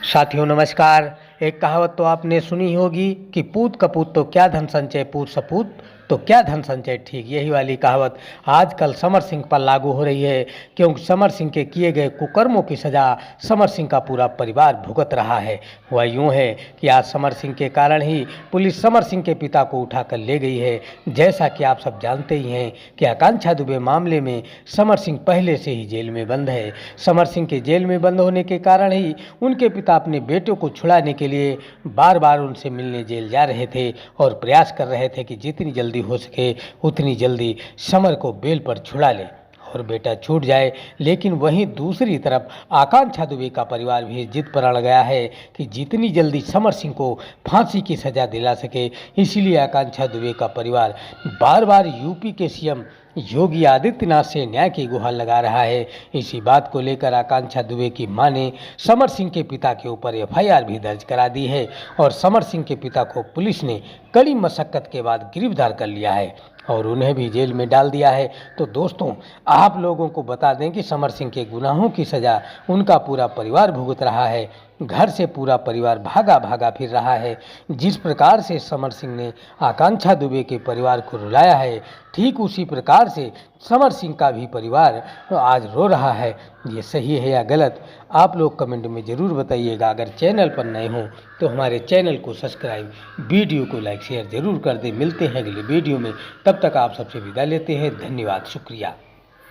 साथियों नमस्कार। एक कहावत तो आपने सुनी होगी कि पूत कपूत तो क्या धन संचय, पूत सपूत तो क्या धन संचय। ठीक यही वाली कहावत आजकल समर सिंह पर लागू हो रही है, क्योंकि समर सिंह के किए गए कुकर्मों की सज़ा समर सिंह का पूरा परिवार भुगत रहा है। वह यूँ है कि आज समर सिंह के कारण ही पुलिस समर सिंह के पिता को उठाकर ले गई है। जैसा कि आप सब जानते ही हैं कि आकांक्षा दुबे मामले में समर सिंह पहले से ही जेल में बंद है। समर सिंह के जेल में बंद होने के कारण ही उनके पिता अपने बेटे को छुड़ाने के लिए बार बार उनसे मिलने जेल जा रहे थे और प्रयास कर रहे थे कि जितनी जल्दी हो सके उतनी जल्दी समर को बेल पर छुड़ा ले और बेटा छूट जाए। लेकिन वहीं दूसरी तरफ आकांक्षा दुबे का परिवार भी जिद पर अड़ गया है कि जितनी जल्दी समर सिंह को फांसी की सज़ा दिला सके। इसीलिए आकांक्षा दुबे का परिवार बार बार यूपी के सीएम योगी आदित्यनाथ से न्याय की गुहार लगा रहा है। इसी बात को लेकर आकांक्षा दुबे की मां ने समर सिंह के पिता के ऊपर एफआईआर भी दर्ज करा दी है और समर सिंह के पिता को पुलिस ने कड़ी मशक्कत के बाद गिरफ्तार कर लिया है और उन्हें भी जेल में डाल दिया है। तो दोस्तों, आप लोगों को बता दें कि समर सिंह के गुनाहों की सज़ा उनका पूरा परिवार भुगत रहा है। घर से पूरा परिवार भागा भागा फिर रहा है। जिस प्रकार से समर सिंह ने आकांक्षा दुबे के परिवार को रुलाया है, ठीक उसी प्रकार से समर सिंह का भी परिवार आज रो रहा है। ये सही है या गलत, आप लोग कमेंट में ज़रूर बताइएगा। अगर चैनल पर नए हों तो हमारे चैनल को सब्सक्राइब, वीडियो को लाइक शेयर ज़रूर कर दें। मिलते हैं अगले वीडियो में, तब तक आप सबसे विदा लेते हैं। धन्यवाद, शुक्रिया।